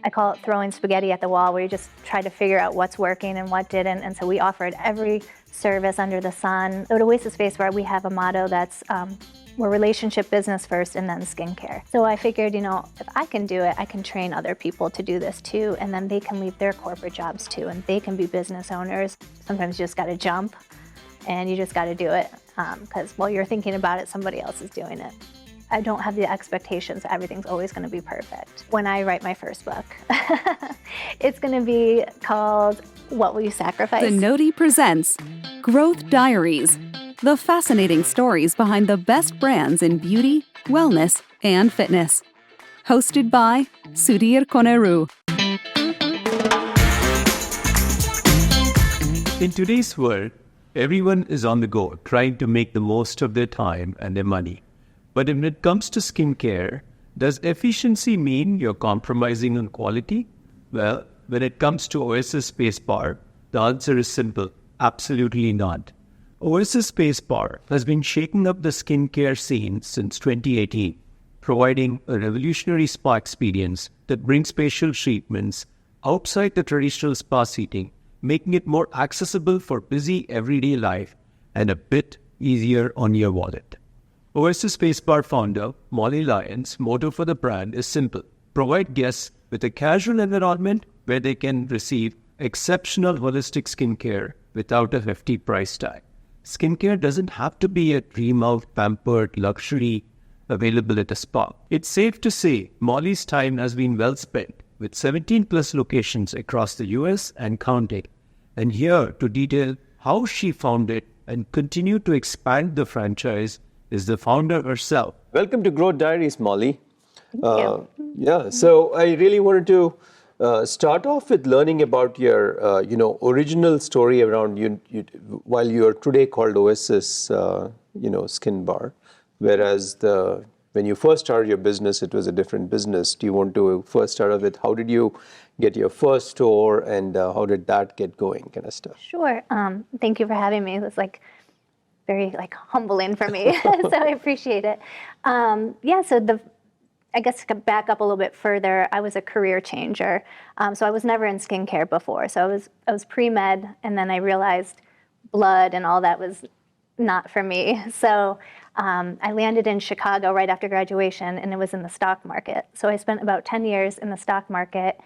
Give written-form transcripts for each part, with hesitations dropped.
I call it throwing spaghetti at the wall, where you just try to figure out what's working and what didn't. And so we offered every service under the sun. So at Oasis Face Bar, we have a motto that's we're relationship business first and then skincare. So I figured, if I can do it, I can train other people to do this too, and then they can leave their corporate jobs too, and they can be business owners. Sometimes you just gotta jump and you just gotta do it, because while you're thinking about it, somebody else is doing it. I don't have the expectations that everything's always gonna be perfect. When I write my first book, it's gonna be called What Will You Sacrifice? The Noti presents Growth Diaries, the fascinating stories behind the best brands in beauty, wellness, and fitness. Hosted by Sudhir Koneru. In today's world, everyone is on the go, trying to make the most of their time and their money. But when it comes to skincare, does efficiency mean you're compromising on quality? Well, when it comes to Oasis Face Bar, the answer is simple: absolutely not. Oasis Face Bar has been shaking up the skincare scene since 2018, providing a revolutionary spa experience that brings facial treatments outside the traditional spa seating, making it more accessible for busy everyday life and a bit easier on your wallet. Oasis Face Bar founder Molly Lyons' motto for the brand is simple: provide guests with a casual environment where they can receive exceptional holistic skincare without a hefty price tag. Skincare doesn't have to be a dream-out, pampered luxury available at a spa. It's safe to say Molly's time has been well spent, with 17 plus locations across the US and counting. And here to detail how she founded and continued to expand the franchise is the founder herself. Welcome to Growth Diaries, Molly. Thank you. So I really wanted to start off with learning about your, original story around you while you are today called Oasis, Skin Bar, whereas when you first started your business, it was a different business. Do you want to first start off with how did you get your first store and how did that get going, kind of stuff? Sure. Thank you for having me. It was very humbling for me, so I appreciate it. I guess to back up a little bit further, I was a career changer. So I was never in skincare before. So I was pre-med, and then I realized blood and all that was not for me. So I landed in Chicago right after graduation, and it was in the stock market. So I spent about 10 years in the stock market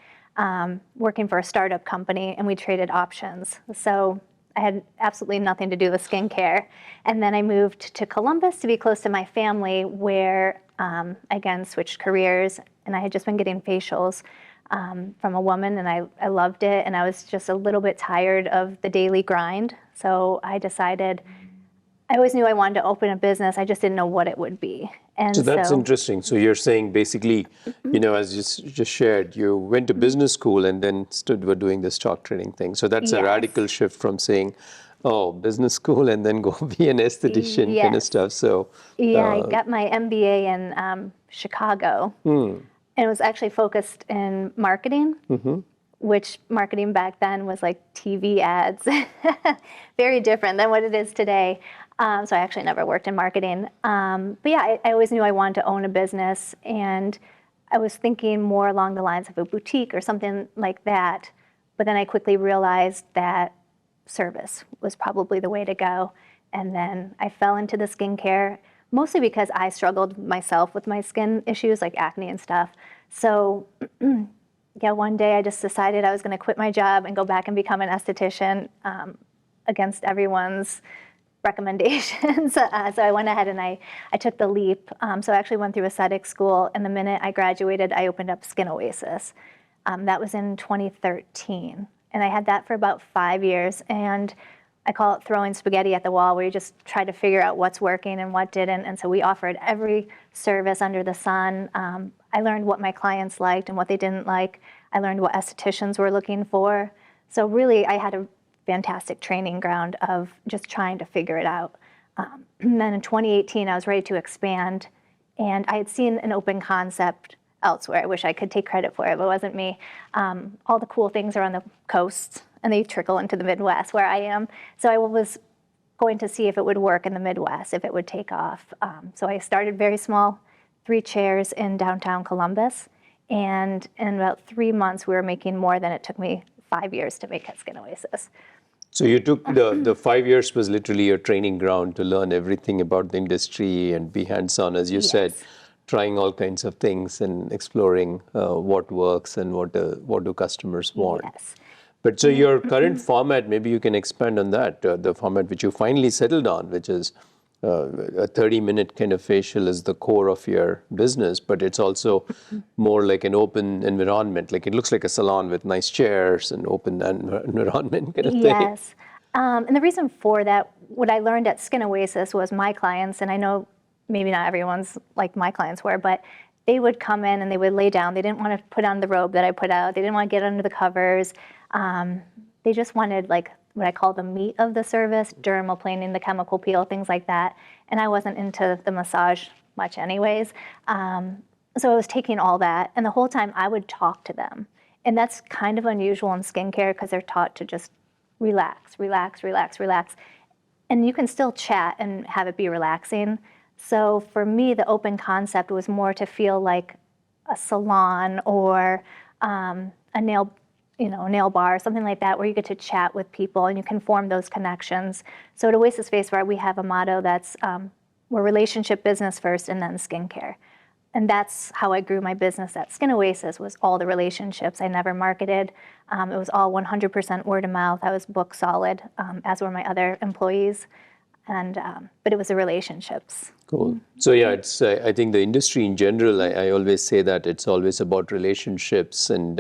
working for a startup company, and we traded options. So I had absolutely nothing to do with skincare. And then I moved to Columbus to be close to my family, where, again, switched careers. And I had just been getting facials from a woman, and I loved it. And I was just a little bit tired of the daily grind. So I decided, I always knew I wanted to open a business. I just didn't know what it would be. And so that's interesting. So you're saying basically, as you just shared, you went to business school and then were doing the stock trading thing. So that's a radical shift from saying, business school and then go be an esthetician kind of stuff. So I got my MBA in Chicago. And it was actually focused in marketing, which marketing back then was like TV ads. Very different than what it is today. So I actually never worked in marketing. I always knew I wanted to own a business, and I was thinking more along the lines of a boutique or something like that. But then I quickly realized that service was probably the way to go. And then I fell into the skincare, mostly because I struggled myself with my skin issues like acne and stuff. So one day I just decided I was going to quit my job and go back and become an esthetician against everyone's recommendations. So I went ahead and I took the leap. So I actually went through aesthetic school, and the minute I graduated, I opened up Skin Oasis. That was in 2013. And I had that for about 5 years. And I call it throwing spaghetti at the wall, where you just try to figure out what's working and what didn't. And so we offered every service under the sun. I learned what my clients liked and what they didn't like. I learned what estheticians were looking for. So really, I had a fantastic training ground of just trying to figure it out. And then in 2018, I was ready to expand, and I had seen an open concept elsewhere. I wish I could take credit for it, but it wasn't me. All the cool things are on the coasts, and they trickle into the Midwest where I am. So I was going to see if it would work in the Midwest, if it would take off. So I started very small, 3 chairs in downtown Columbus, And in about 3 months, we were making more than it took me 5 years to make at Skin Oasis. So you took the 5 years was literally your training ground to learn everything about the industry and be hands-on, as you said, Yes. trying all kinds of things and exploring what works and what do customers want. Yes. But so your current format, maybe you can expand on that, the format which you finally settled on, which is a 30-minute kind of facial is the core of your business, but it's also more like an open environment. Like it looks like a salon with nice chairs and open environment kind of thing. Yes. And the reason for that, what I learned at Skin Oasis was my clients, and I know maybe not everyone's like my clients were, but they would come in and they would lay down. They didn't want to put on the robe that I put out. They didn't want to get under the covers. They just wanted like what I call the meat of the service, dermaplaning, the chemical peel, things like that. And I wasn't into the massage much anyways. So I was taking all that, and the whole time I would talk to them. And that's kind of unusual in skincare because they're taught to just relax, relax, relax, relax. And you can still chat and have it be relaxing. So for me, the open concept was more to feel like a salon or a nail bar, something like that, where you get to chat with people and you can form those connections. So at Oasis Face Bar, we have a motto that's we're relationship business first and then skincare. And that's how I grew my business at Skin Oasis, was all the relationships. I never marketed. It was all 100% word of mouth. I was book solid, as were my other employees. And but it was the relationships. Cool. So yeah, it's I think the industry in general, I always say that it's always about relationships and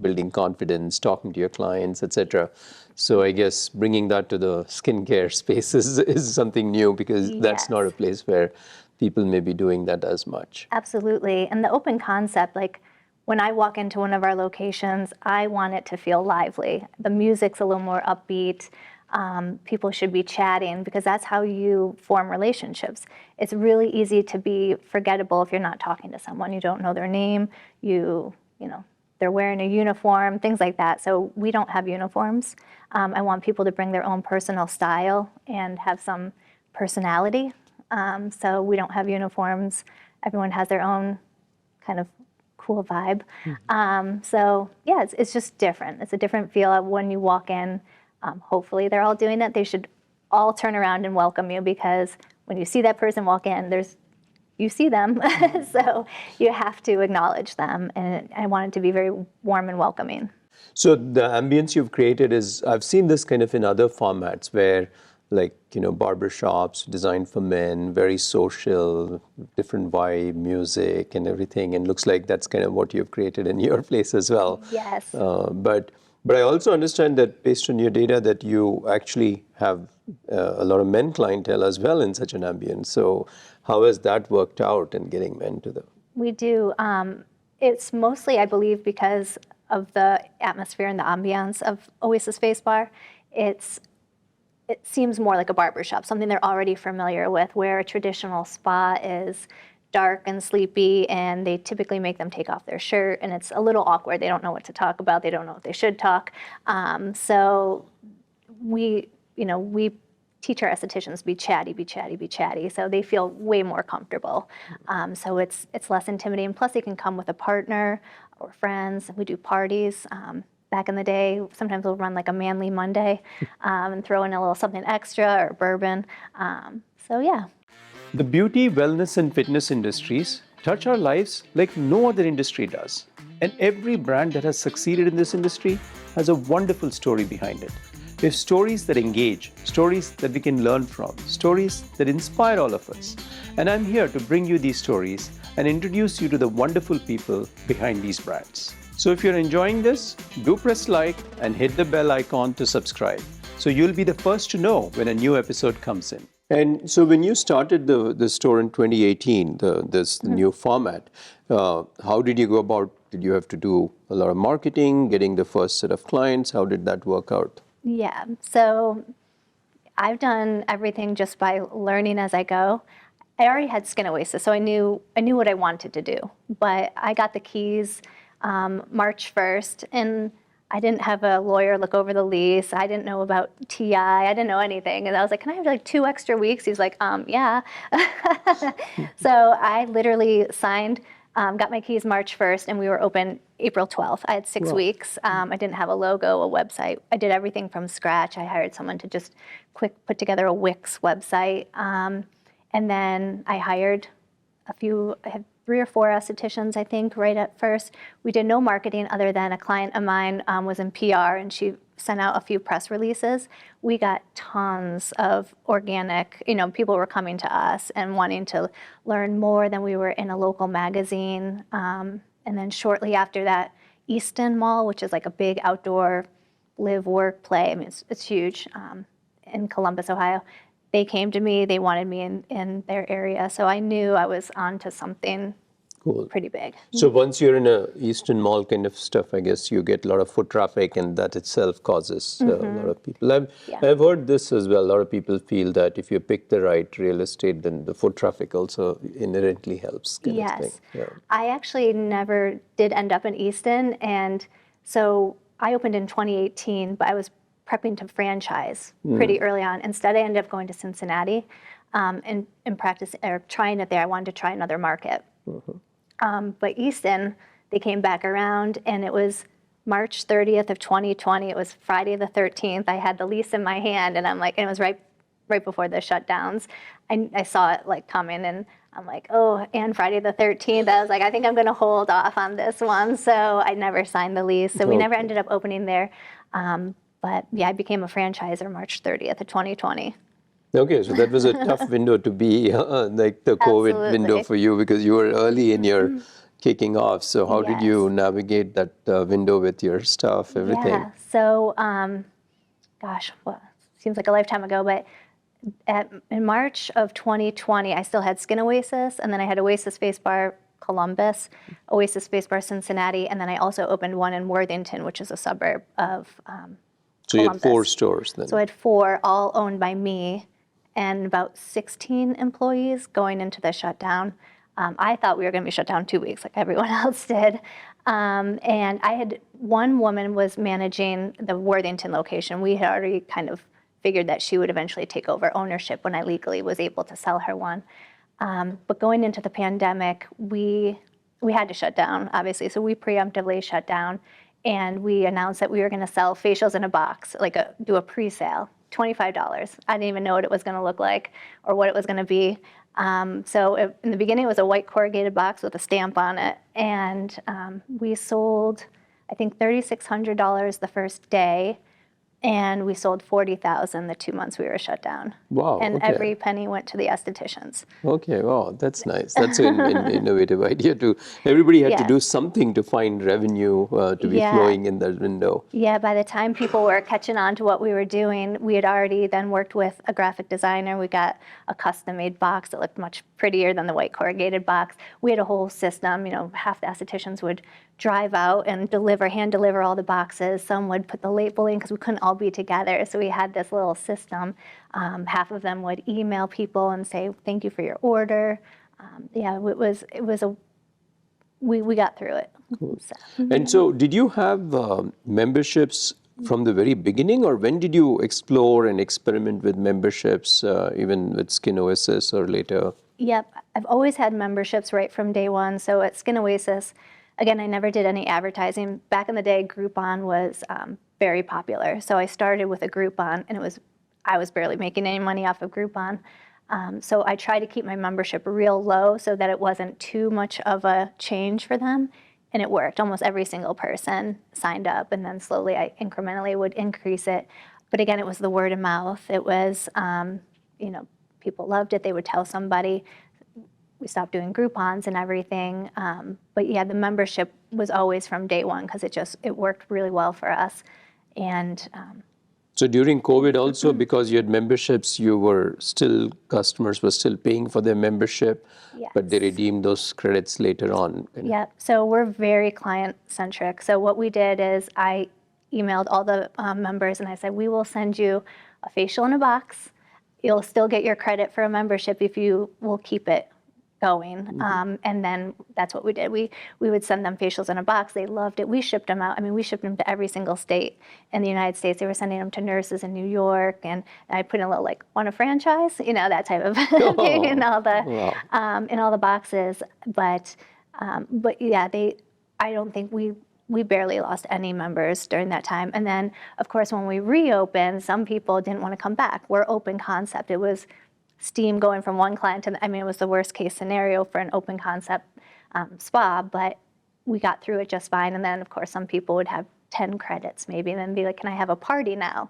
building confidence, talking to your clients, etc. So I guess bringing that to the skincare space is something new, because that's not a place where people may be doing that as much. Absolutely. And the open concept, like when I walk into one of our locations, I want it to feel lively. The music's a little more upbeat. People should be chatting, because that's how you form relationships. It's really easy to be forgettable if you're not talking to someone. You don't know their name, they're wearing a uniform, things like that. So we don't have uniforms. I want people to bring their own personal style and have some personality. So we don't have uniforms. Everyone has their own kind of cool vibe. So yeah, it's just different. It's a different feel when you walk in. Hopefully they're all doing it. They should all turn around and welcome you, because when you see that person walk in, you see them. So you have to acknowledge them. And I want it to be very warm and welcoming. So the ambience you've created is, I've seen this kind of in other formats where, like, barbershops designed for men, very social, different vibe, music and everything. And looks like that's kind of what you've created in your place as well. Yes. But I also understand that based on your data that you actually have a lot of men clientele as well in such an ambience. So how has that worked out in getting men to the... We do. It's mostly, I believe, because of the atmosphere and the ambiance of Oasis Face Bar. It seems more like a barbershop, something they're already familiar with, where a traditional spa is dark and sleepy, and they typically make them take off their shirt, and it's a little awkward. They don't know what to talk about. They don't know what they should talk. So we teach our estheticians to be chatty, be chatty, be chatty. So they feel way more comfortable. So it's less intimidating. Plus, they can come with a partner or friends. We do parties. Back in the day, sometimes we'll run like a manly Monday and throw in a little something extra or bourbon. So yeah. The beauty, wellness, and fitness industries touch our lives like no other industry does. And every brand that has succeeded in this industry has a wonderful story behind it. We have stories that engage, stories that we can learn from, stories that inspire all of us. And I'm here to bring you these stories and introduce you to the wonderful people behind these brands. So if you're enjoying this, do press like and hit the bell icon to subscribe, so you'll be the first to know when a new episode comes in. And so when you started the store in 2018, this new format, how did you go about? Did you have to do a lot of marketing, getting the first set of clients? How did that work out? Yeah, so I've done everything just by learning as I go. I already had Skin Oasis, so I knew what I wanted to do. But I got the keys March 1st, and I didn't have a lawyer look over the lease. I didn't know about TI. I didn't know anything. And I was like, can I have like 2 extra weeks? He's like, yeah. So I literally signed Got my keys March 1st, and we were open April 12th. I had 6 weeks. I didn't have a logo, a website. I did everything from scratch. I hired someone to just quick put together a Wix website. And then I hired I had 3 or 4 estheticians, I think, right at first. We did no marketing other than a client of mine was in PR, and she sent out a few press releases. We got tons of organic, people were coming to us and wanting to learn more. Then we were in a local magazine. And then shortly after that, Easton Mall, which is like a big outdoor live, work, play. I mean, it's huge in Columbus, Ohio. They came to me, they wanted me in their area. So I knew I was onto something pretty big. So once you're in a Eastern Mall kind of stuff, I guess you get a lot of foot traffic, and that itself causes a lot of people. I've heard this as well. A lot of people feel that if you pick the right real estate, then the foot traffic also inherently helps. Kind of thing. Yeah. I actually never did end up in Easton. And so I opened in 2018, but I was prepping to franchise pretty early on. Instead, I ended up going to Cincinnati and practice or trying it there. I wanted to try another market. But Easton, they came back around, and it was March 30th of 2020. It was Friday the 13th. I had the lease in my hand, and I'm like, and it was right before the shutdowns. I saw it like coming, and I'm like, oh, and Friday the 13th. I was like, I think I'm going to hold off on this one. So I never signed the lease. So we never ended up opening there. But yeah, I became a franchisor March 30th of 2020. Okay, so that was a tough window to be, like the COVID window for you, because you were early in your kicking off. So how did you navigate that window with your stuff, everything? Yeah, so, seems like a lifetime ago, but in March of 2020, I still had Skin Oasis, and then I had Oasis Face Bar Columbus, Oasis Face Bar Cincinnati, and then I also opened one in Worthington, which is a suburb of So you had 4 stores then? So I had 4, all owned by me, and about 16 employees going into the shutdown. I thought we were going to be shut down 2 weeks like everyone else did. And I had one woman was managing the Worthington location. We had already kind of figured that she would eventually take over ownership when I legally was able to sell her one. But going into the pandemic, we had to shut down, obviously. So we preemptively shut down, and we announced that we were going to sell facials in a box, do a pre-sale. $25. I didn't even know what it was going to look like or what it was going to be. So in the beginning, it was a white corrugated box with a stamp on it. And we sold, I think, $3,600 the first day. And we sold $40,000 the 2 months we were shut down. Wow. And every penny went to the estheticians. Okay, wow, that's nice. That's an innovative idea too. Everybody had to do something to find revenue to be flowing in that window. Yeah, by the time people were catching on to what we were doing, we had already then worked with a graphic designer. We got a custom-made box that looked much prettier than the white corrugated box. We had a whole system. Half the estheticians would drive out and hand deliver all the boxes. Some would put the labeling because we couldn't all be together. So we had this little system. Half of them would email people and say, thank you for your order. We got through it. Cool. And so did you have memberships from the very beginning, or when did you explore and experiment with memberships, even with Skin Oasis or later? Yep, I've always had memberships right from day one. So at Skin Oasis, again, I never did any advertising. Back in the day, Groupon was very popular. So I started with a Groupon, and I was barely making any money off of Groupon. So I tried to keep my membership real low so that it wasn't too much of a change for them. And it worked. Almost every single person signed up, and then slowly I incrementally would increase it. But again, it was the word of mouth. It was, people loved it. They would tell somebody. We stopped doing Groupons and everything. But yeah, the membership was always from day one because it worked really well for us. And so during COVID also, because you had memberships, customers were still paying for their membership, but they redeemed those credits later on. Yep. So we're very client-centric. So what we did is I emailed all the members, and I said, we will send you a facial in a box. You'll still get your credit for a membership if you will keep it going. And then that's what we did. We would send them facials in a box. They loved it. We shipped them out. I mean, we shipped them to every single state in the United States. They were sending them to nurses in New York. And I put in a little, want a franchise? That type of thing in all the boxes. But But yeah, I don't think we barely lost any members during that time. And then, of course, when we reopened, some people didn't want to come back. We're open concept. It was steam going from one client to, it was the worst case scenario for an open concept spa, but we got through it just fine. And then, of course, some people would have 10 credits maybe and then be like, can I have a party now?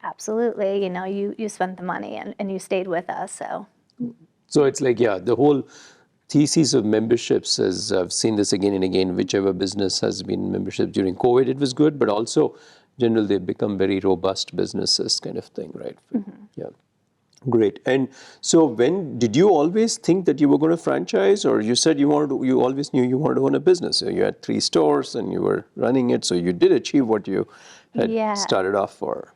Absolutely. You spent the money and you stayed with us. So it's like, the whole thesis of memberships is, I've seen this again and again, whichever business has been membership during COVID, it was good, but also generally they've become very robust businesses kind of thing, right? Yeah. Great. And so when did you always think that you were going to franchise, or you said you always knew you wanted to own a business? So you had 3 stores and you were running it. So you did achieve what you had started off for.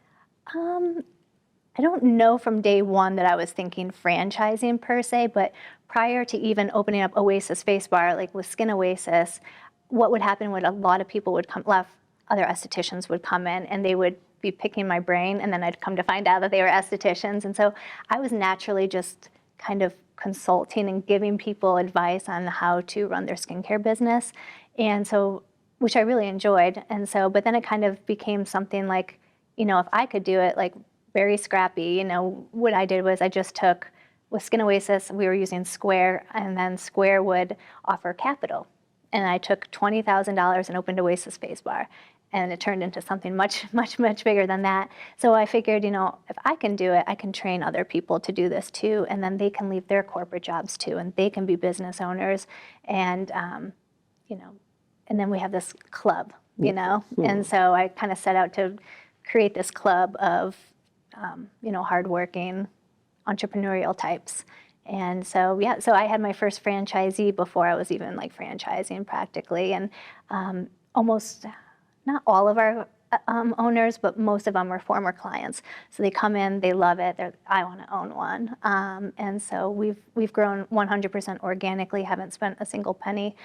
I don't know from day one that I was thinking franchising per se, but prior to even opening up Oasis Face Bar, like with Skin Oasis, what would happen would a lot of people would come, other estheticians would come in and they would be picking my brain, and then I'd come to find out that they were estheticians. And so I was naturally just kind of consulting and giving people advice on how to run their skincare business. And so, which I really enjoyed. And so, but then it kind of became something like, if I could do it, like very scrappy, what I did was I just took, with Skin Oasis, we were using Square, and then Square would offer capital. And I took $20,000 and opened Oasis Face Bar. And it turned into something much, much, much bigger than that. So I figured, if I can do it, I can train other people to do this too. And then they can leave their corporate jobs too, and they can be business owners. And, and then we have this club, And so I kind of set out to create this club of, hardworking entrepreneurial types. And so, so I had my first franchisee before I was even like franchising practically. And almost, not all of our owners, but most of them were former clients. So they come in, they love it. I want to own one. And so we've grown 100% organically. Haven't spent a single penny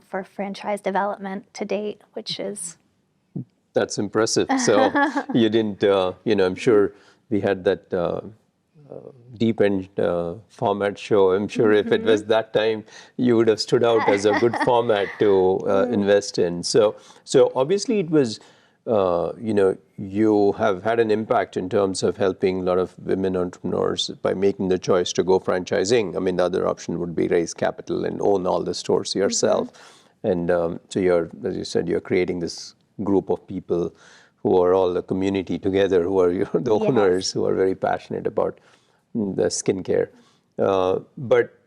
for franchise development to date, which is. That's impressive. So you didn't, I'm sure we had that deep end format show. I'm sure if it was that time, you would have stood out as a good format to invest in. So obviously it was, you have had an impact in terms of helping a lot of women entrepreneurs by making the choice to go franchising. I mean, the other option would be raise capital and own all the stores yourself. And so as you said, you're creating this group of people who are all the community together, who are the owners, who are very passionate about the skincare. But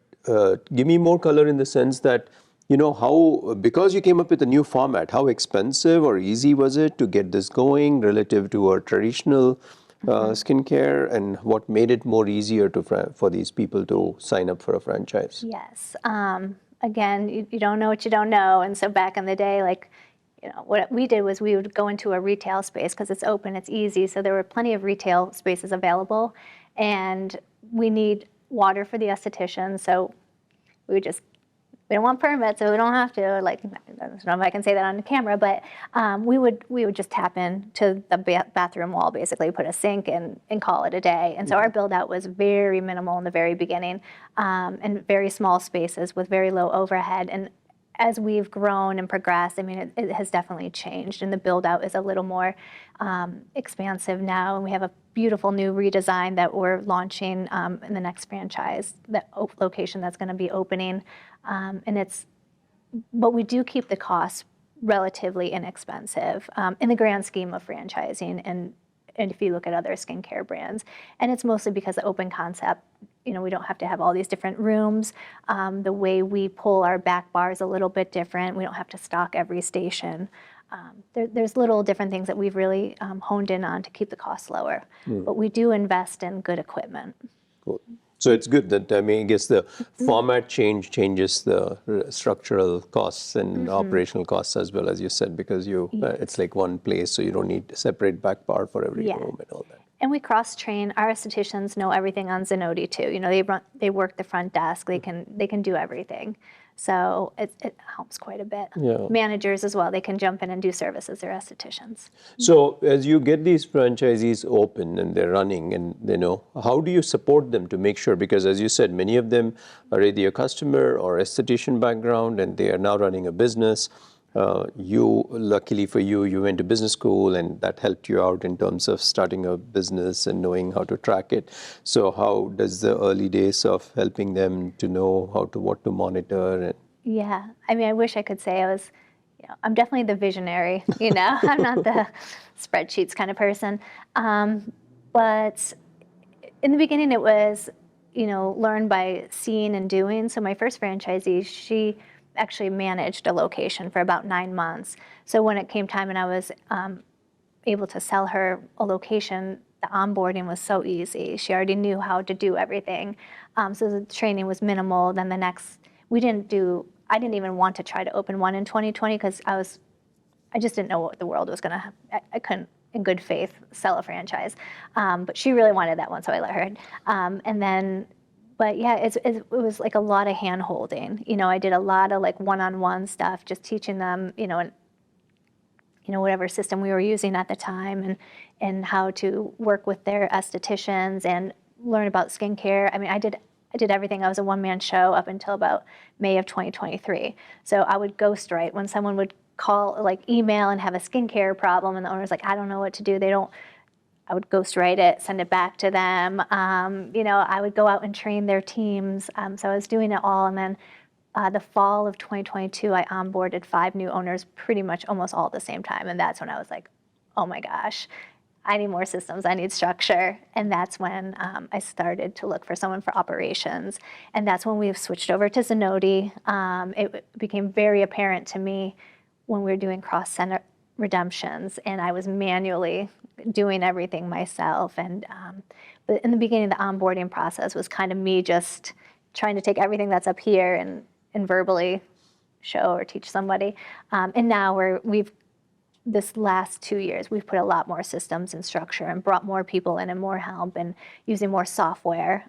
give me more color in the sense that, how, because you came up with a new format, how expensive or easy was it to get this going relative to a traditional skincare, and what made it more easier for these people to sign up for a franchise? Yes. Again, you don't know what you don't know. And so back in the day, what we did was we would go into a retail space because it's open, it's easy. So there were plenty of retail spaces available, and we need water for the esthetician. So we don't want permits, so we don't have to. I don't know if I can say that on the camera, but we would just tap into the bathroom wall, basically put a sink and call it a day. And so our build out was very minimal in the very beginning, and very small spaces with very low overhead. And as we've grown and progressed, it has definitely changed, and the build out is a little more expansive now. And we have a beautiful new redesign that we're launching in the next franchise, location that's going to be opening. But we do keep the costs relatively inexpensive in the grand scheme of franchising, and if you look at other skincare brands. And it's mostly because the open concept, we don't have to have all these different rooms. The way we pull our back bar is a little bit different. We don't have to stock every station. There's little different things that we've really honed in on to keep the costs lower. But we do invest in good equipment. Cool. So it's good that, I guess the format changes the structural costs and operational costs as well, as you said, because it's like one place, so you don't need a separate back bar for every room and all that. And we cross-train. Our estheticians know everything on Zenoti too. They work the front desk. They can do everything. So it helps quite a bit. Yeah. Managers as well, they can jump in and do services. They're estheticians. So as you get these franchisees open and they're running, and how do you support them to make sure? Because as you said, many of them are either a customer or esthetician background, and they are now running a business. Luckily for you, you went to business school, and that helped you out in terms of starting a business and knowing how to track it. So how does the early days of helping them to know what to monitor? And Yeah, I mean, I wish I could say I was, I'm definitely the visionary, I'm not the spreadsheets kind of person. But in the beginning it was, learn by seeing and doing. So my first franchisee, she actually managed a location for about 9 months. So when it came time and I was able to sell her a location, the onboarding was so easy. She already knew how to do everything. So the training was minimal. Then I didn't even want to try to open one in 2020 because I just didn't know what the world was going to, I couldn't in good faith sell a franchise. But she really wanted that one, so I let her. But yeah, it was like a lot of hand holding. I did a lot of like one-on-one stuff, just teaching them, whatever system we were using at the time and how to work with their estheticians and learn about skincare. I mean, I did everything. I was a one-man show up until about May of 2023. So I would ghostwrite when someone would call, like email and have a skincare problem and the owner's like, I don't know what to do. I would ghostwrite it, send it back to them. I would go out and train their teams. So I was doing it all. And then the fall of 2022, I onboarded 5 new owners pretty much almost all at the same time. And that's when I was like, oh my gosh, I need more systems, I need structure. And that's when I started to look for someone for operations. And that's when we've switched over to Zenoti. It became very apparent to me when we were doing cross-center redemptions and I was manually doing everything myself. But in the beginning, the onboarding process was kind of me just trying to take everything that's up here and verbally show or teach somebody. And now this last 2 years, we've put a lot more systems and structure and brought more people in and more help and using more software,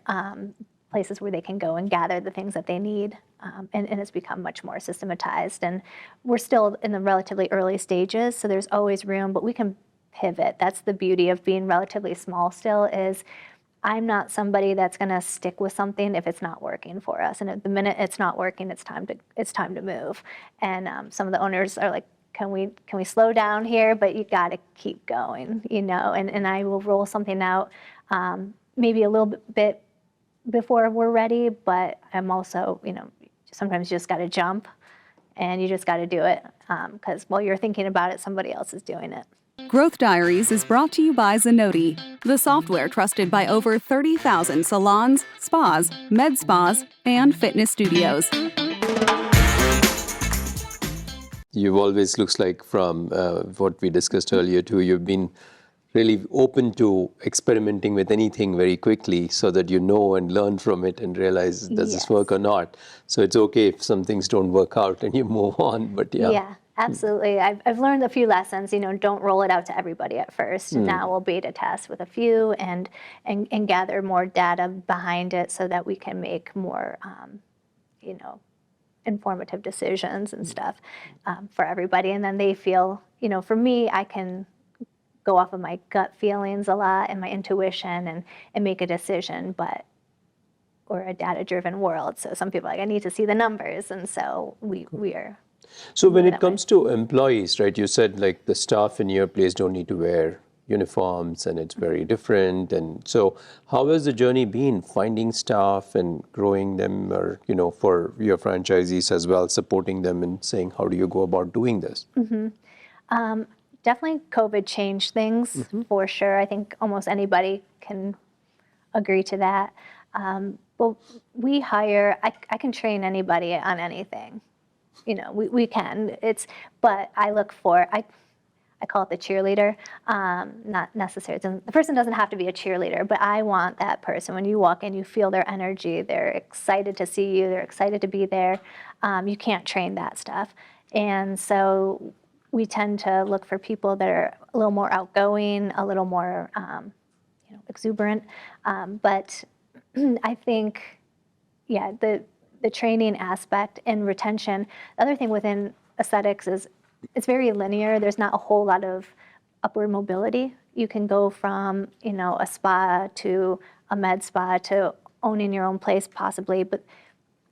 places where they can go and gather the things that they need. And it's become much more systematized. And we're still in the relatively early stages, so there's always room, but we can pivot. That's the beauty of being relatively small still is I'm not somebody that's going to stick with something if it's not working for us. And at the minute it's not working, it's time to move. And some of the owners are like, can we slow down here? But you got to keep going, And I will roll something out, maybe a little bit before we're ready. But I'm also, sometimes you just got to jump, and you just got to do it because while you're thinking about it, somebody else is doing it. Growth Diaries is brought to you by Zenoti, the software trusted by over 30,000 salons, spas, med spas, and fitness studios. You've always, looks like from what we discussed earlier too, you've been really open to experimenting with anything very quickly so that you know and learn from it and realize, does this work or not? So it's okay if some things don't work out and you move on, but yeah. Yeah, absolutely. I've learned a few lessons, don't roll it out to everybody at first. Now we'll beta test with a few and gather more data behind it so that we can make more, informative decisions and stuff for everybody. And then they feel, for me, I can go off of my gut feelings a lot and my intuition and make a decision, but we're a data-driven world. So some people are like, I need to see the numbers. And so we are. So when it comes to employees, right, you said like the staff in your place don't need to wear uniforms and it's very different. And so how has the journey been finding staff and growing them or, for your franchisees as well, supporting them and saying, how do you go about doing this? Definitely COVID changed things for sure. I think almost anybody can agree to that. But we hire, I can train anybody on anything. We can. But I look for, I call it the cheerleader, not necessarily. The person doesn't have to be a cheerleader, but I want that person. When you walk in, you feel their energy. They're excited to see you. They're excited to be there. You can't train that stuff. And so we tend to look for people that are a little more outgoing, a little more exuberant. But I think, the the training aspect and retention. The other thing within aesthetics is it's very linear. There's not a whole lot of upward mobility. You can go from, a spa to a med spa to owning your own place possibly, but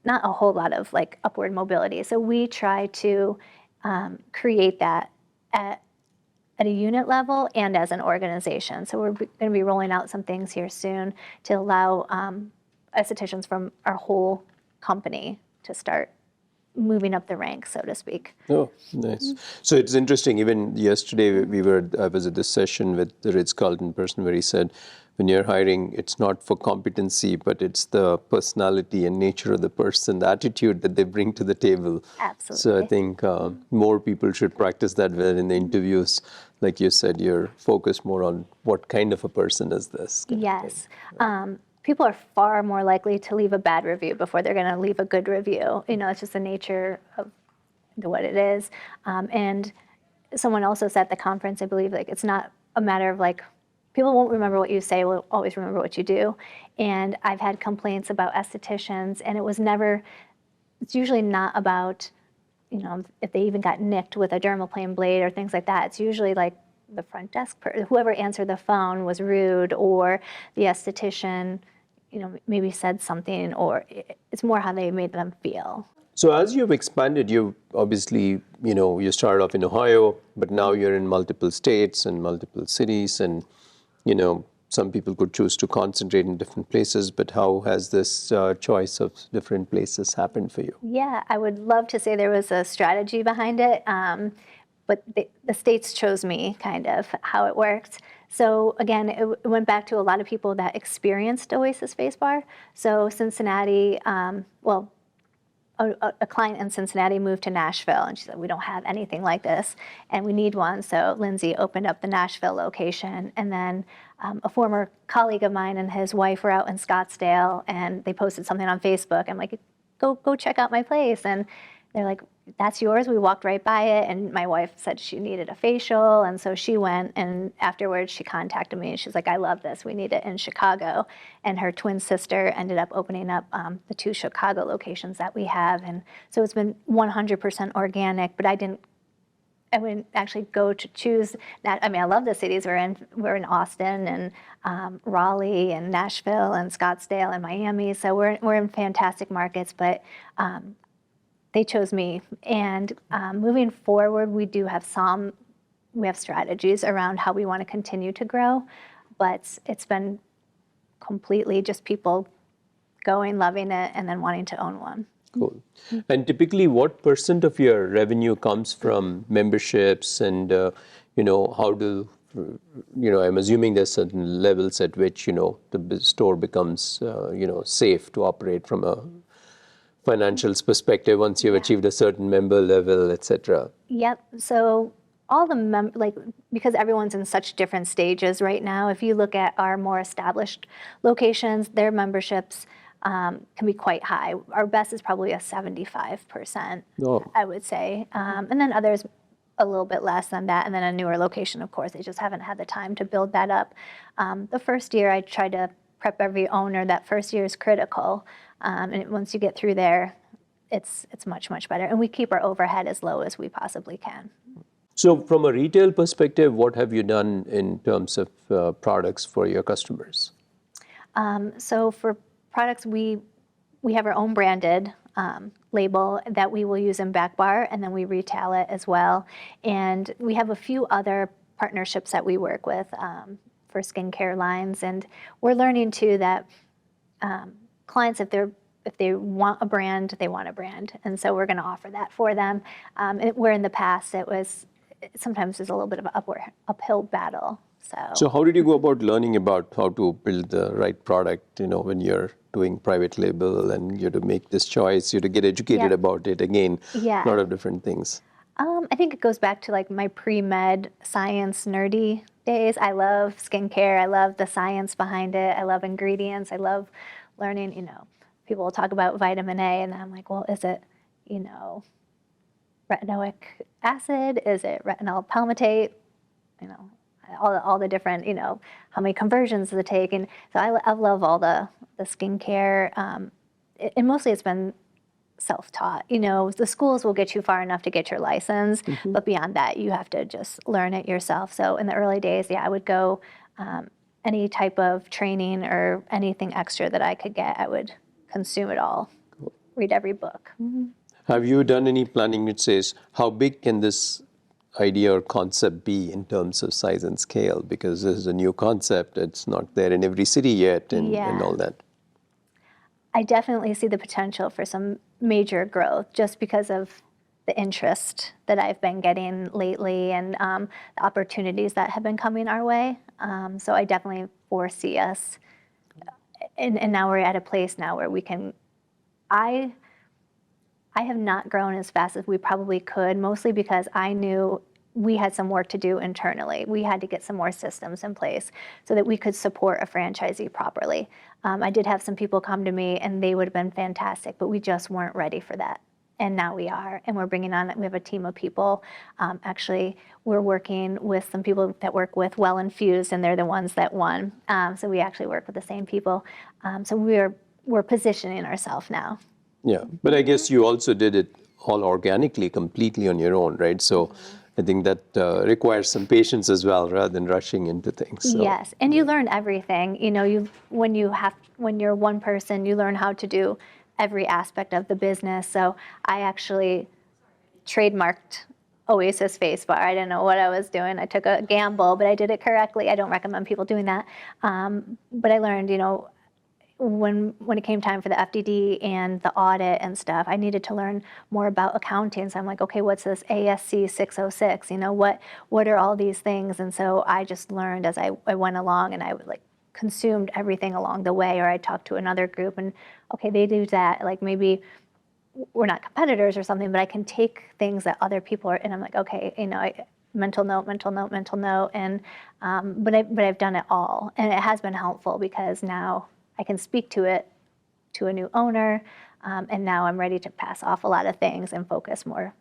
not a whole lot of like upward mobility. So we try to create that at a unit level and as an organization. So we're going to be rolling out some things here soon to allow estheticians from our whole company to start moving up the ranks, so to speak. Oh, nice. So it's interesting. Even yesterday, I was at this session with the Ritz-Carlton person where he said, when you're hiring, it's not for competency, but it's the personality and nature of the person, the attitude that they bring to the table. Absolutely. So I think more people should practice that well in the interviews. Like you said, you're focused more on what kind of a person is this. Yes. People are far more likely to leave a bad review before they're going to leave a good review. It's just the nature of what it is. And someone also said at the conference, I believe, like it's not a matter of like, people won't remember what you say, will always remember what you do. And I've had complaints about estheticians, and it's usually not about, if they even got nicked with a dermaplane blade or things like that. It's usually like the front desk person, whoever answered the phone was rude, or the esthetician, maybe said something, or it's more how they made them feel. So as you've expanded, you obviously, you started off in Ohio, but now you're in multiple states and multiple cities, and, some people could choose to concentrate in different places, but how has this choice of different places happened for you? Yeah, I would love to say there was a strategy behind it, but the states chose me, kind of, how it worked. So again, it went back to a lot of people that experienced Oasis Face Bar. So Cincinnati, a client in Cincinnati moved to Nashville, and she said, we don't have anything like this, and we need one. So Lindsay opened up the Nashville location, and then a former colleague of mine and his wife were out in Scottsdale, and they posted something on Facebook. I'm like, go check out my place. And they're like, that's yours? We walked right by it, and my wife said she needed a facial, and so she went, and afterwards she contacted me, and she's like, I love this, we need it in Chicago. And her twin sister ended up opening up the 2 Chicago locations that we have, and so it's been 100% organic, but I wouldn't actually go to choose that. I mean, I love the cities we're in. We're in Austin and Raleigh and Nashville and Scottsdale and Miami, so we're in fantastic markets, but they chose me. And moving forward, we have strategies around how we want to continue to grow, but it's been completely just people going, loving it, and then wanting to own one. Cool. And typically, what % of your revenue comes from memberships, and how do I'm assuming there's certain levels at which the store becomes safe to operate from a financials perspective once you've achieved a certain member level, etc. Yep. So all the because everyone's in such different stages right now. If you look at our more established locations, their memberships can be quite high. Our best is probably a 75%, I would say, and then others a little bit less than that. And then a newer location, of course, they just haven't had the time to build that up. The first year, I try to prep every owner that first year is critical. And once you get through there, it's much, much better. And we keep our overhead as low as we possibly can. So from a retail perspective, what have you done in terms of products for your customers? So for products, we have our own branded label that we will use in Back Bar, and then we retail it as well. And we have a few other partnerships that we work with for skincare lines. And we're learning, too, that clients, if they want a brand, they want a brand, and so we're going to offer that for them. Where in the past sometimes there's a little bit of an uphill battle. So how did you go about learning about how to build the right product? When you're doing private label and you have to make this choice, you have to get educated about it. Again, a lot of different things. I think it goes back to like my pre-med science nerdy days. I love skincare. I love the science behind it. I love ingredients. I love learning, people will talk about vitamin A, and I'm like, well, is it, retinoic acid? Is it retinol palmitate? All the different, how many conversions does it take? And so I love all the skincare. And mostly it's been self-taught. The schools will get you far enough to get your license, but beyond that, you have to just learn it yourself. So in the early days, I would go any type of training or anything extra that I could get, I would consume it all, read every book. Have you done any planning which says how big can this idea or concept be in terms of size and scale? Because this is a new concept. It's not there in every city yet and all that. I definitely see the potential for some major growth just because of the interest that I've been getting lately and the opportunities that have been coming our way. So I definitely foresee us. And now we're at a place now where we can, I have not grown as fast as we probably could, mostly because I knew we had some work to do internally. We had to get some more systems in place so that we could support a franchisee properly. I did have some people come to me and they would have been fantastic, but we just weren't ready for that. And now we are, and we're bringing on, we have a team of people. Actually, we're working with some people that work with Well Infused, and they're the ones that won. So we actually work with the same people. So we're positioning ourselves now. Yeah, but I guess you also did it all organically, completely on your own, right? So I think that requires some patience as well, rather than rushing into things. So. Yes, and you learn everything. When you're one person, you learn how to do every aspect of the business. So I actually trademarked Oasis Face Bar. I didn't know what I was doing. I took a gamble, but I did it correctly. I don't recommend people doing that. But I learned, when it came time for the FDD and the audit and stuff, I needed to learn more about accounting. So I'm like, okay, what's this ASC 606? What are all these things? And so I just learned as I went along, and I would consumed everything along the way. Or I talked to another group and, okay, they do that. Maybe we're not competitors or something, but I can take things that other people are, and I'm like, okay, mental note, and but I've done it all, and it has been helpful because now I can speak to it to a new owner, and now I'm ready to pass off a lot of things and focus more.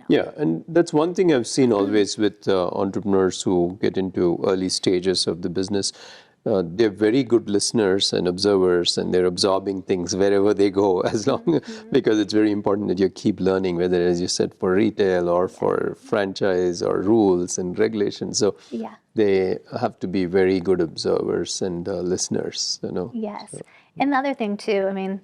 Yeah, and that's one thing I've seen always with entrepreneurs who get into early stages of the business. They're very good listeners and observers, and they're absorbing things wherever they go, as long because it's very important that you keep learning, whether, as you said, for retail or for franchise or rules and regulations. So they have to be very good observers and listeners. Yes, So. And the other thing too,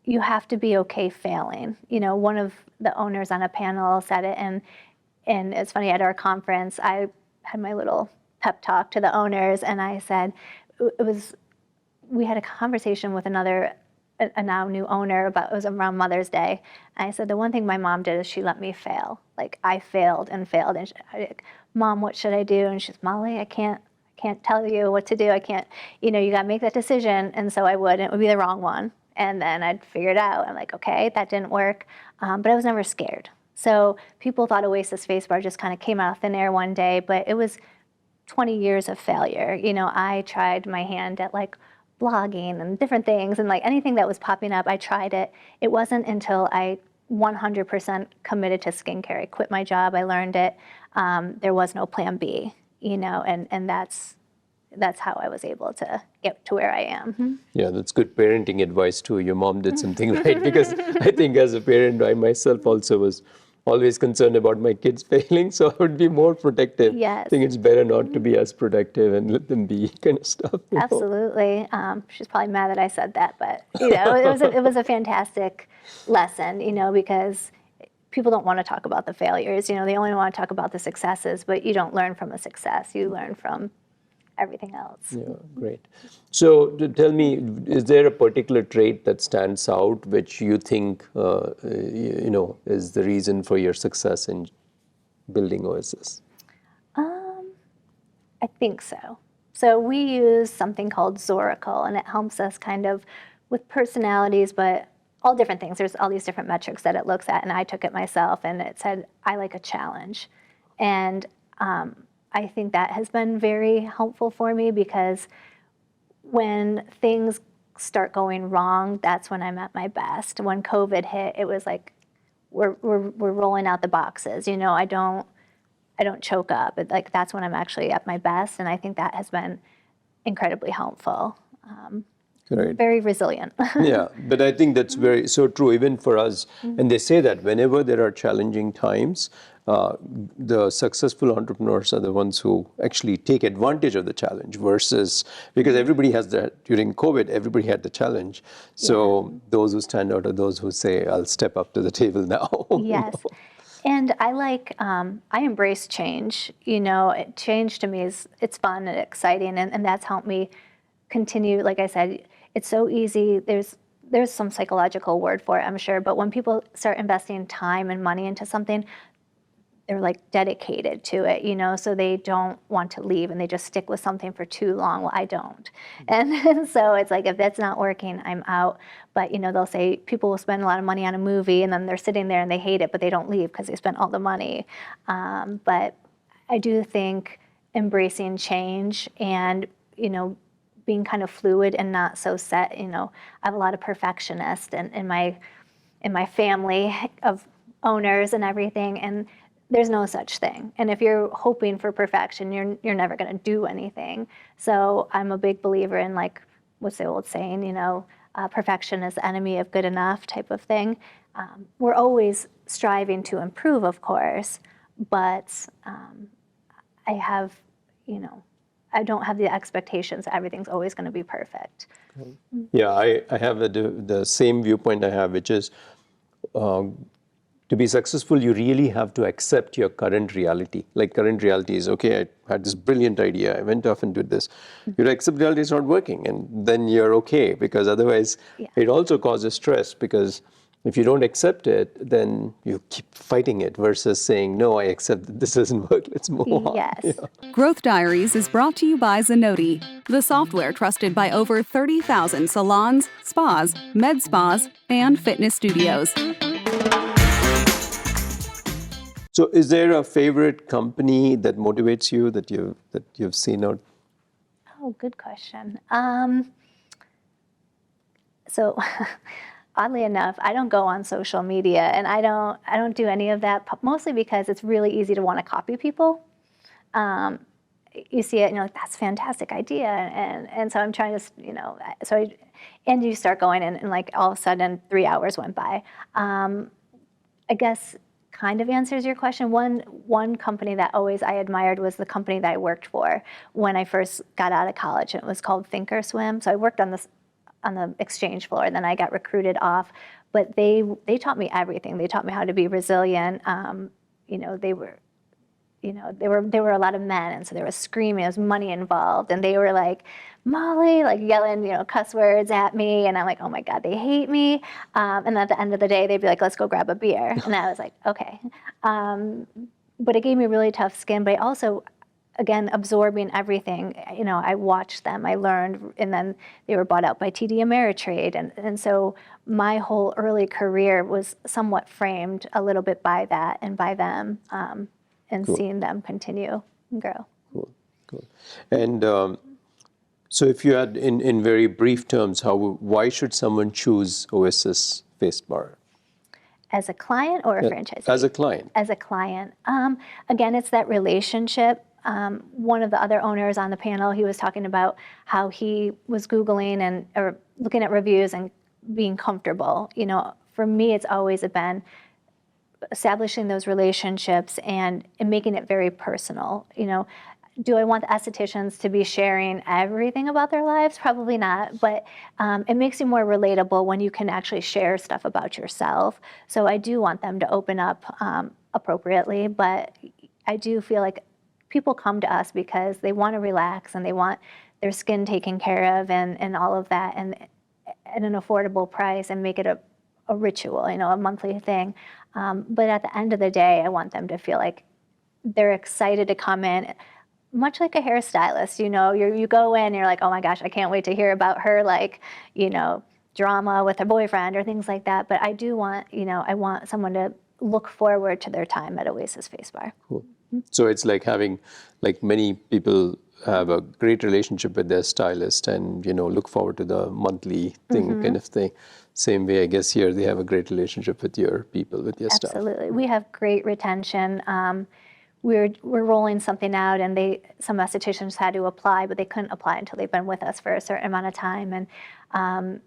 you have to be okay failing. One of the owners on a panel said it, and it's funny, at our conference, I had my little pep talk to the owners, and I said, we had a conversation with a now new owner it was around Mother's Day. And I said, the one thing my mom did is she let me fail. I failed and failed, and Mom, what should I do? And she's, Molly, I can't tell you what to do. I can't, you got to make that decision. And so I would, and it would be the wrong one. And then I'd figure it out. I'm like, okay, that didn't work. But I was never scared. So people thought Oasis Face Bar just kind of came out of thin air one day, but it was 20 years of failure. I tried my hand at blogging and different things, and anything that was popping up, I tried it. It wasn't until I 100% committed to skincare. I quit my job, I learned it. There was no plan B, and that's how I was able to get to where I am. Yeah, that's good parenting advice too. Your mom did something right, because I think as a parent, I myself also was always concerned about my kids failing, so I would be more protective. Yes. I think it's better not to be as protective and let them be kind of stuff. Absolutely. She's probably mad that I said that, but it was a fantastic lesson, because people don't want to talk about the failures. They only want to talk about the successes, but you don't learn from a success. You learn from everything else. Yeah, great. So tell me, is there a particular trait that stands out which you think, is the reason for your success in building Oasis? I think so. So we use something called Zoracle, and it helps us kind of with personalities, but all different things. There's all these different metrics that it looks at, and I took it myself, and it said, I like a challenge. And I think that has been very helpful for me, because when things start going wrong, that's when I'm at my best. When COVID hit, it was like we're rolling out the boxes. I don't choke up. That's when I'm actually at my best, and I think that has been incredibly helpful. Right. very resilient. Yeah, but I think that's so true even for us. And they say that whenever there are challenging times, the successful entrepreneurs are the ones who actually take advantage of the challenge versus, because everybody has that. During COVID, everybody had the challenge. So those who stand out are those who say, I'll step up to the table now. Yes. And I embrace change. Change to me it's fun and exciting, and that's helped me continue. Like I said, it's so easy. There's some psychological word for it, I'm sure, but when people start investing time and money into something, they're like dedicated to it, so they don't want to leave and they just stick with something for too long. Well, I don't. And so it's like, if that's not working, I'm out. But, they'll say people will spend a lot of money on a movie and then they're sitting there and they hate it, but they don't leave because they spent all the money. But I do think embracing change and, being kind of fluid and not so set, I have a lot of perfectionists in my family of owners and everything. And there's no such thing. And if you're hoping for perfection, you're never going to do anything. So I'm a big believer in, like, what's the old saying, perfection is the enemy of good enough type of thing. We're always striving to improve, of course, but I have, I don't have the expectations that everything's always going to be perfect. Yeah, I have the same viewpoint I have, which is to be successful, you really have to accept your current reality. Like, current reality is, okay, I had this brilliant idea, I went off and did this. You accept reality is not working, and then you're okay, because otherwise it also causes stress, because if you don't accept it, then you keep fighting it versus saying, no, I accept that this doesn't work, let's move on. Yes. Yeah. Growth Diaries is brought to you by Zenoti, the software trusted by over 30,000 salons, spas, med spas, and fitness studios. So is there a favorite company that motivates you that you've seen out? Oh, good question. So oddly enough, I don't go on social media, and I don't do any of that, mostly because it's really easy to want to copy people. You see it and you're like, that's a fantastic idea. And so I'm trying to, and you start going and like all of a sudden 3 hours went by. I guess kind of answers your question. One company that always I admired was the company that I worked for when I first got out of college. And it was called Thinkorswim. So I worked on the exchange floor, and then I got recruited off. But they taught me everything. They taught me how to be resilient. There were a lot of men, and so there was screaming, there was money involved, and they were like, Molly, like yelling, cuss words at me, and I'm like, oh my God, they hate me. And at the end of the day, they'd be like, let's go grab a beer. And I was like, okay. But it gave me really tough skin, but I also, again, absorbing everything, I watched them, I learned, and then they were bought out by TD Ameritrade. And so my whole early career was somewhat framed a little bit by that and by them, and Cool. seeing them continue and grow. Cool. And so if you had, in very brief terms, why should someone choose Oasis Face Bar? As a client or a franchisee? As a client. As a client. Again, it's that relationship. One of the other owners on the panel, he was talking about how he was Googling or looking at reviews and being comfortable. For me, it's always been establishing those relationships and making it very personal. Do I want the estheticians to be sharing everything about their lives? Probably not, but it makes you more relatable when you can actually share stuff about yourself. So I do want them to open up appropriately, but I do feel like people come to us because they want to relax and they want their skin taken care of and all of that, and at an affordable price, and make it a ritual, a monthly thing. But at the end of the day, I want them to feel like they're excited to come in. Much like a hairstylist, you go in, you're like, oh my gosh, I can't wait to hear about her, drama with her boyfriend or things like that. But I do want, I want someone to look forward to their time at Oasis Face Bar. Cool. So it's like having, many people have a great relationship with their stylist and, look forward to the monthly thing, kind of thing. Same way, I guess here they have a great relationship with your people, with your staff. Absolutely. We have great retention. we're rolling something out, and some estheticians had to apply, but they couldn't apply until they've been with us for a certain amount of time. And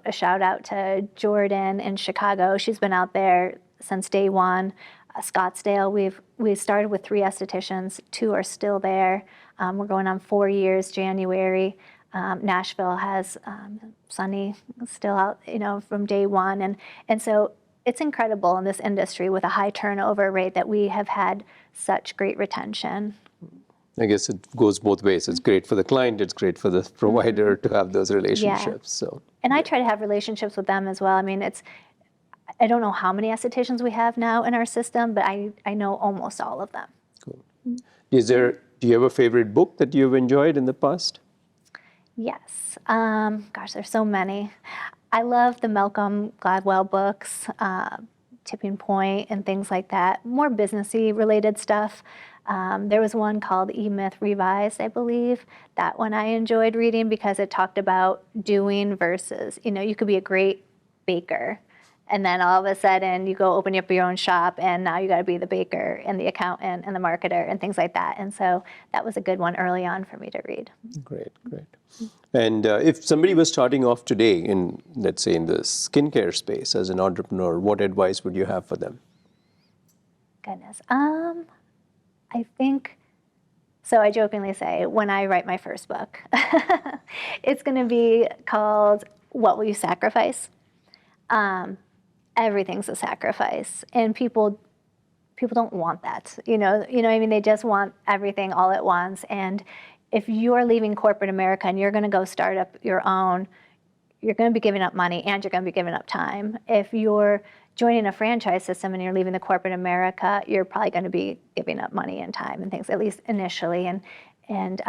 a shout out to Jordan in Chicago. She's been out there since day one. Scottsdale, we started with 3 estheticians. 2 are still there. We're going on 4 years, January. Nashville has Sunny still out, from day one. And so it's incredible in this industry with a high turnover rate that we have had such great retention. I guess it goes both ways. It's great for the client, it's great for the provider to have those relationships. Yeah. And I try to have relationships with them as well. I mean, I don't know how many estheticians we have now in our system, but I know almost all of them. Cool. Do you have a favorite book that you've enjoyed in the past? Yes. Gosh, there's so many. I love the Malcolm Gladwell books, Tipping Point and things like that, more businessy related stuff. There was one called E-Myth Revised, I believe. That one I enjoyed reading because it talked about doing versus, you could be a great baker, and then all of a sudden you go open up your own shop, and now you got to be the baker and the accountant and the marketer and things like that. And so that was a good one early on for me to read. Great. And if somebody was starting off today in, let's say, in the skincare space as an entrepreneur, what advice would you have for them? Goodness. I think, so I jokingly say, when I write my first book, it's going to be called What Will You Sacrifice? Everything's a sacrifice, and people don't want that. I mean, they just want everything all at once. And if you're leaving corporate America and you're going to go start up your own, you're going to be giving up money and you're going to be giving up time. If you're joining a franchise system and you're leaving the corporate America, you're probably going to be giving up money and time and things, at least initially. And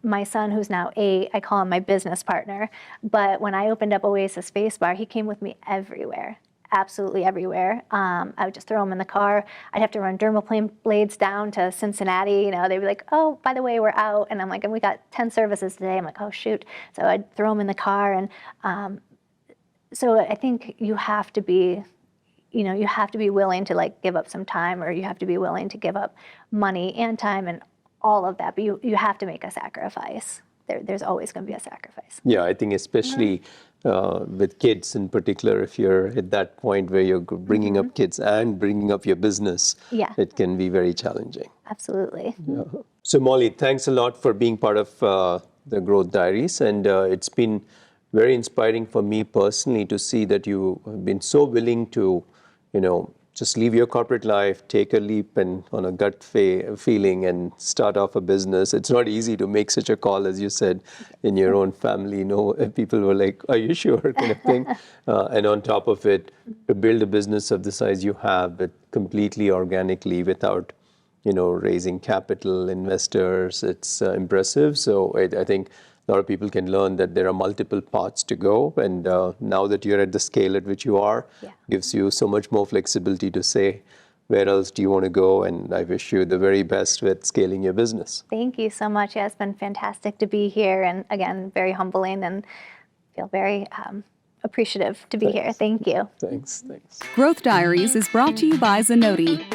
my son, who's now 8, I call him my business partner. But when I opened up Oasis Face Bar, he came with me everywhere. Absolutely everywhere. I would just throw them in the car. I'd have to run dermaplane blades down to Cincinnati. They'd be like, oh, by the way, we're out. And I'm like, and we got 10 services today. I'm like, oh, shoot. So I'd throw them in the car. And so I think you have to be, you have to be willing to give up some time, or you have to be willing to give up money and time and all of that. But you have to make a sacrifice. There's always going to be a sacrifice. Yeah, I think especially with kids in particular, if you're at that point where you're bringing up kids and bringing up your business, it can be very challenging. Absolutely. Yeah. So Molly, thanks a lot for being part of the Growth Diaries. And it's been very inspiring for me personally to see that you have been so willing to, just leave your corporate life, take a leap and on a gut feeling and start off a business. It's not easy to make such a call, as you said, in your own family. People were like, are you sure, kind of thing. And on top of it, to build a business of the size you have, but completely organically without, raising capital, investors, it's impressive. So I think a lot of people can learn that there are multiple paths to go. And now that you're at the scale at which you are, gives you so much more flexibility to say, where else do you want to go? And I wish you the very best with scaling your business. Thank you so much. Yeah, it's been fantastic to be here. And again, very humbling, and feel very appreciative to be here. Thank you. Thanks. Growth Diaries is brought to you by Zenoti,